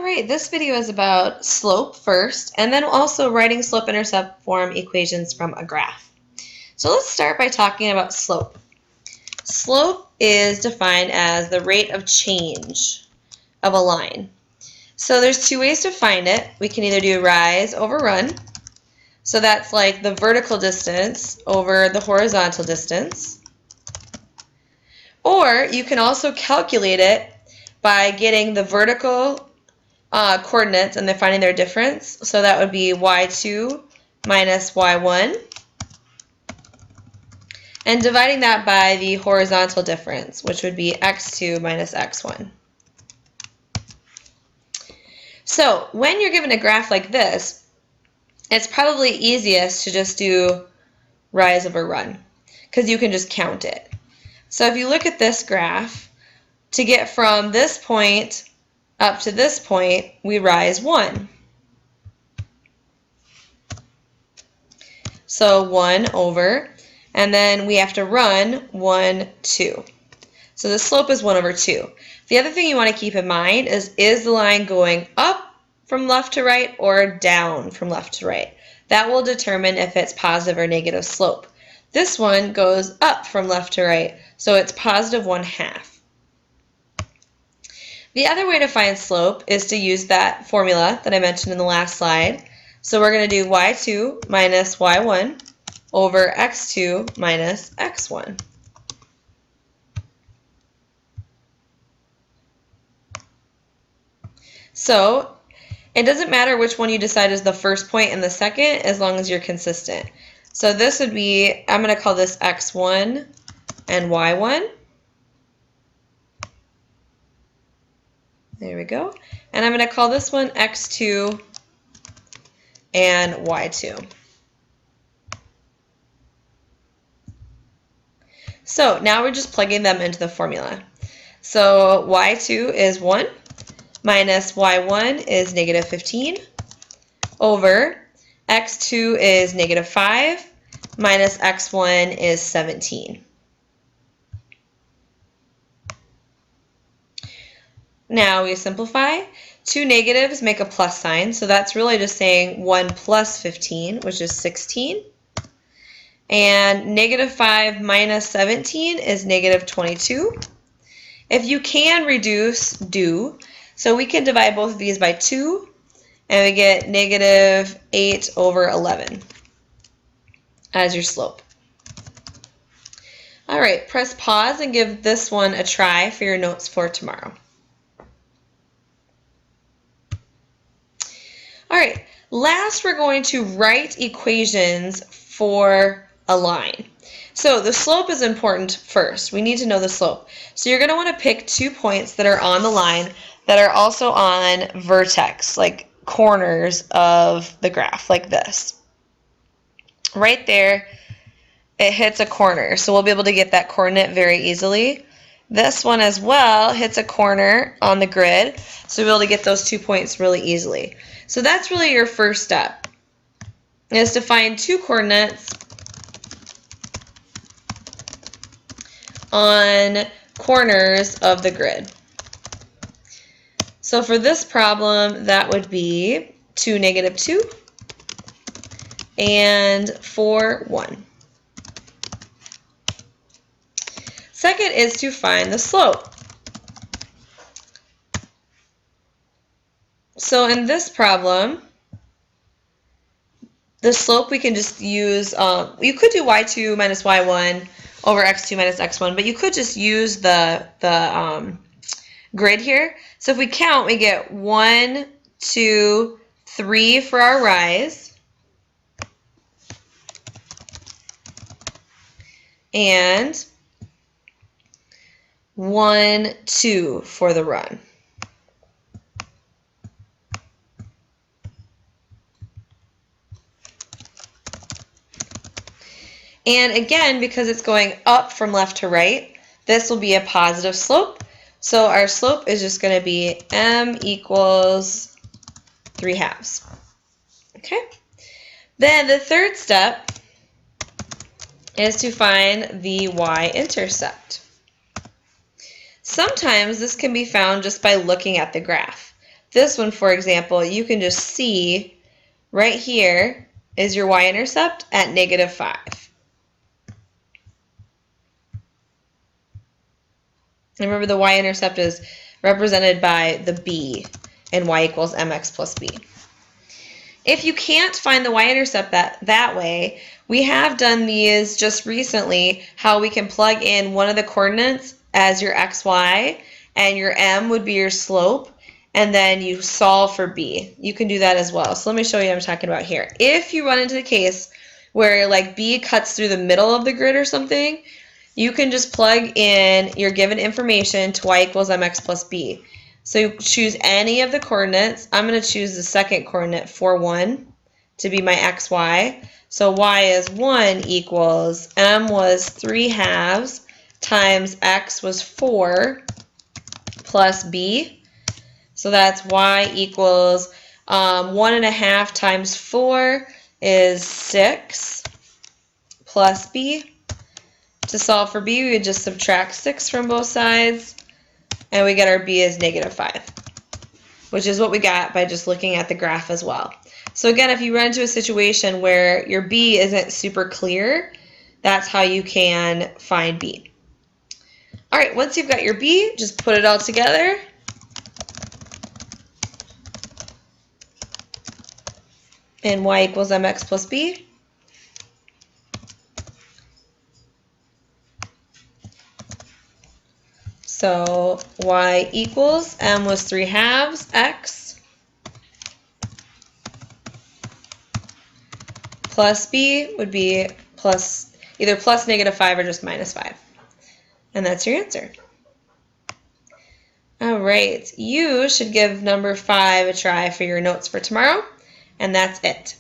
right, this video is about slope first, and then also writing slope-intercept form equations from a graph. So let's start by talking about slope. Slope is defined as the rate of change of a line. So there's two ways to find it. We can either do rise over run. So that's like the vertical distance over the horizontal distance. Or you can also calculate it by getting the vertical coordinates and they're finding their difference. So that would be y2 minus y1 and dividing that by the horizontal difference, which would be x2 minus x1. So when you're given a graph like this, it's probably easiest to just do rise over run because you can just count it. So if you look at this graph, to get from this point up to this point, we rise 1. So 1 over, and then we have to run 1, 2. So the slope is 1 over 2. The other thing you want to keep in mind is the line going up from left to right or down from left to right? That will determine if it's positive or negative slope. This one goes up from left to right, so it's positive 1/2. The other way to find slope is to use that formula that I mentioned in the last slide. So we're going to do y2 minus y1 over x2 minus x1. So it doesn't matter which one you decide is the first point and the second as long as you're consistent. So this would be, I'm going to call this x1 and y1. There we go. And I'm going to call this one x2 and y2. So now we're just plugging them into the formula. So y2 is 1 minus y1 is negative 15 over x2 is negative 5 minus x1 is 17. Now we simplify. Two negatives make a plus sign, so that's really just saying 1 plus 15, which is 16. And negative 5 minus 17 is negative 22. If you can reduce, do. So we can divide both of these by 2, and we get negative 8 over 11 as your slope. All right, press pause and give this one a try for your notes for tomorrow. All right, last we're going to write equations for a line. So the slope is important first. We need to know the slope. So you're going to want to pick 2 points that are on the line that are also on vertex, like corners of the graph, like this. Right there, it hits a corner, so we'll be able to get that coordinate very easily. This one as well hits a corner on the grid, so we'll be able to get those 2 points really easily. So that's really your first step, is to find 2 coordinates on corners of the grid. So for this problem, that would be 2, negative 2, and 4, 1. Second is to find the slope. So in this problem, the slope we can just use, you could do y2 minus y1 over x2 minus x1, but you could just use the grid here. So if we count, we get 1, 2, 3 for our rise, and 1, 2 for the run. And again, because it's going up from left to right, this will be a positive slope. So our slope is just going to be m equals 3/2. Okay. Then the third step is to find the y-intercept. Sometimes this can be found just by looking at the graph. this one, for example, you can just see right here is your y-intercept at -5. Remember, the y-intercept is represented by the b in y equals mx plus b. If you can't find the y-intercept that way, we have done these just recently, how we can plug in one of the coordinates as your xy, and your m would be your slope, and then you solve for b. You can do that as well. So let me show you what I'm talking about here. If you run into the case where like b cuts through the middle of the grid or something, you can just plug in your given information to y equals mx plus b. So you choose any of the coordinates. I'm going to choose the second coordinate, 4, 1, to be my xy. So y is 1 equals, m was 3/2 times x was 4 plus b. So that's y equals 1.5 times 4 is 6 plus b. To solve for b, we would just subtract 6 from both sides, and we get our b as -5, which is what we got by just looking at the graph as well. So again, if you run into a situation where your b isn't super clear, that's how you can find b. All right, once you've got your b, just put it all together. And y equals mx plus b. So y equals, m was 3/2 x plus b would be plus, either plus -5 or just -5. And that's your answer. All right, you should give number 5 a try for your notes for tomorrow, and that's it.